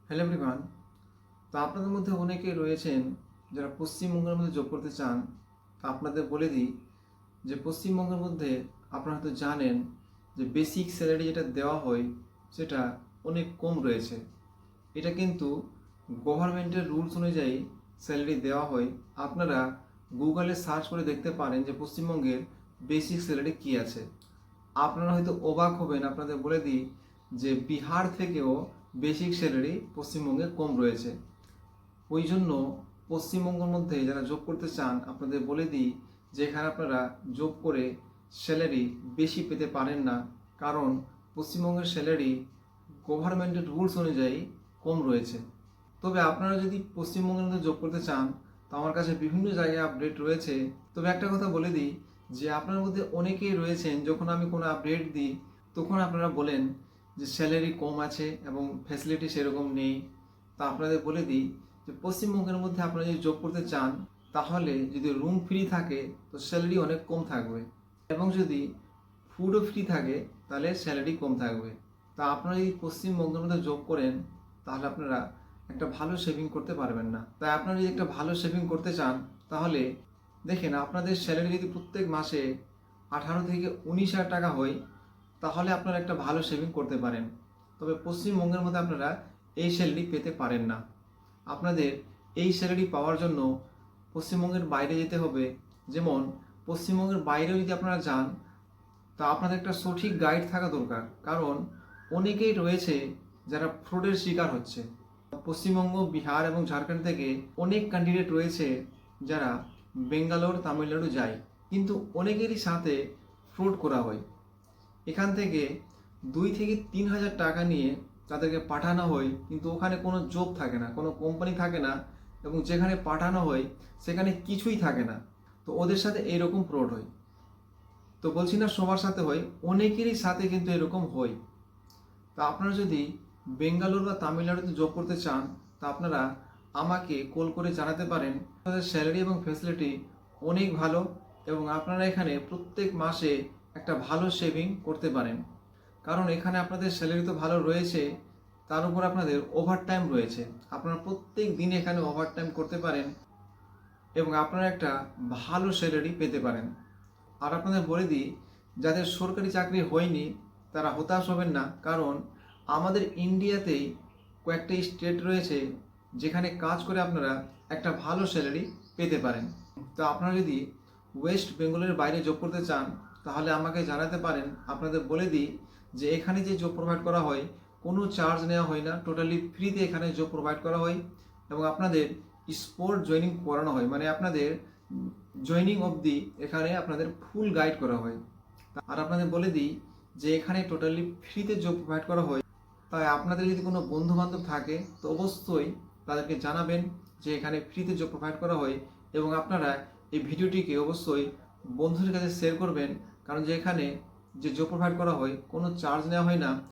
Hello everyone. তো আপনাদের মধ্যে অনেকেই রয়েছেন যারা পশ্চিমবঙ্গের মধ্যে যোগ করতে চান। তো আপনাদের বলে দিই যে পশ্চিমবঙ্গের মধ্যে আপনারা হয়তো জানেন যে বেসিক স্যালারি যেটা দেওয়া হয় সেটা অনেক কম রয়েছে। এটা কিন্তু গভর্নমেন্টের রুলস অনুযায়ী স্যালারি দেওয়া হয়। আপনারা গুগলে সার্চ করে দেখতে পারেন যে পশ্চিমবঙ্গের বেসিক স্যালারি কী আছে। আপনারা হয়তো অবাক হবেন, আপনাদের বলে দিই যে বিহার থেকেও বেসিক স্যালারি পশ্চিমবঙ্গে কম রয়েছে। ওই জন্য পশ্চিমবঙ্গের মধ্যে যারা জব করতে চান আপনাদের বলে দিই যে এখানে আপনারা জব করে স্যালারি বেশি পেতে পারেন না, কারণ পশ্চিমবঙ্গের স্যালারি গভর্নমেন্টের রুলস অনুযায়ী কম রয়েছে। তবে আপনারা যদি পশ্চিমবঙ্গের মধ্যে জব করতে চান তো আমার কাছে বিভিন্ন জায়গায় আপডেট রয়েছে। তবে একটা কথা বলে দিই যে আপনার মধ্যে অনেকেই রয়েছেন, যখন আমি কোনো আপডেট দিই তখন আপনারা বলেন যে স্যালারি কম আছে এবং ফ্যাসিলিটি সেরকম নেই। তা আপনাদের বলে দিই যে পশ্চিমবঙ্গের মধ্যে আপনারা যদি জব করতে চান তাহলে যদি রুম ফ্রি থাকে তো স্যালারি অনেক কম থাকবে, এবং যদি ফুডও ফ্রি থাকে তাহলে স্যালারি কম থাকবে। তা আপনারা যদি পশ্চিমবঙ্গের মধ্যে জব করেন তাহলে আপনারা একটা ভালো সেভিং করতে পারবেন না। তাই আপনারা যদি একটা ভালো সেভিং করতে চান তাহলে দেখেন, আপনাদের স্যালারি যদি প্রত্যেক মাসে 18 থেকে 19 হাজার টাকা হয় তাহলে আপনারা একটা ভালো সেভিং করতে পারেন। তবে পশ্চিমবঙ্গের মধ্যে আপনারা এই স্যালারি পেতে পারেন না। আপনাদের এই স্যালারি পাওয়ার জন্য পশ্চিমবঙ্গের বাইরে যেতে হবে। যেমন পশ্চিমবঙ্গের বাইরেও যদি আপনারা যান তা আপনাদের একটা সঠিক গাইড থাকা দরকার, কারণ অনেকেই রয়েছে যারা ফ্রডের শিকার হচ্ছে। পশ্চিমবঙ্গ, বিহার এবং ঝাড়খণ্ড থেকে অনেক ক্যান্ডিডেট রয়েছে যারা বেঙ্গালোর, তামিলনাড়ু যায়, কিন্তু অনেকেরই সাথে ফ্রড করা হয়। এখান থেকে 2 থেকে 3 হাজার টাকা নিয়ে তাদেরকে পাঠানো হয়, কিন্তু ওখানে কোনো জব থাকে না, কোনো কোম্পানি থাকে না, এবং যেখানে পাঠানো হয় সেখানে কিছুই থাকে না। তো ওদের সাথে এইরকম ফ্রড হয়। তো বলছি না সবার সাথে হয়, অনেকেরই সাথে কিন্তু এরকম হয়। তা আপনারা যদি বেঙ্গালুরু বা তামিলনাড়ুতে জব করতে চান তা আপনারা আমাকে কল করে জানাতে পারেন। আপনাদের স্যালারি এবং ফ্যাসিলিটি অনেক ভালো, এবং আপনারা এখানে প্রত্যেক মাসে একটা ভালো সেভিং করতে পারেন, কারণ এখানে আপনাদের স্যালারি তো ভালো রয়েছে, তার উপর আপনাদের ওভারটাইম রয়েছে। আপনারা প্রত্যেক দিন এখানে ওভারটাইম করতে পারেন এবং আপনারা একটা ভালো স্যালারি পেতে পারেন। আর আপনাদের বলে দিই, যাদের সরকারি চাকরি হয়নি তারা হতাশ হবেন না, কারণ আমাদের ইন্ডিয়াতেই কয়েকটা স্টেট রয়েছে যেখানে কাজ করে আপনারা একটা ভালো স্যালারি পেতে পারেন। তো আপনারা যদি ওয়েস্ট বেঙ্গলের বাইরে জব করতে চান তাহলে আমাকে জানাতে পারেন। আপনাদের বলে দিই যে এখানে যে জব প্রোভাইড করা হয় কোনো চার্জ নেওয়া হয় না, টোটালি ফ্রিতে এখানে জব প্রোভাইড করা হয়, এবং আপনাদের স্পট জয়েনিং করানো হয়, মানে আপনাদের জয়েনিং অবধি এখানে আপনাদের ফুল গাইড করা হয়। আর আপনাদের বলে দিই যে এখানে টোটালি ফ্রিতে জব প্রোভাইড করা হয়। তাই আপনাদের যদি কোনো বন্ধু বান্ধব থাকে তো অবশ্যই তাদেরকে জানাবেন যে এখানে ফ্রিতে জব প্রোভাইড করা হয়, এবং আপনারা এই ভিডিওটিকে অবশ্যই বন্ধুদের কাছে শেয়ার করবেন, কারণ যে এখানে যে জব প্রোভাইড করা হয় কোনো চার্জ নেওয়া হয় না।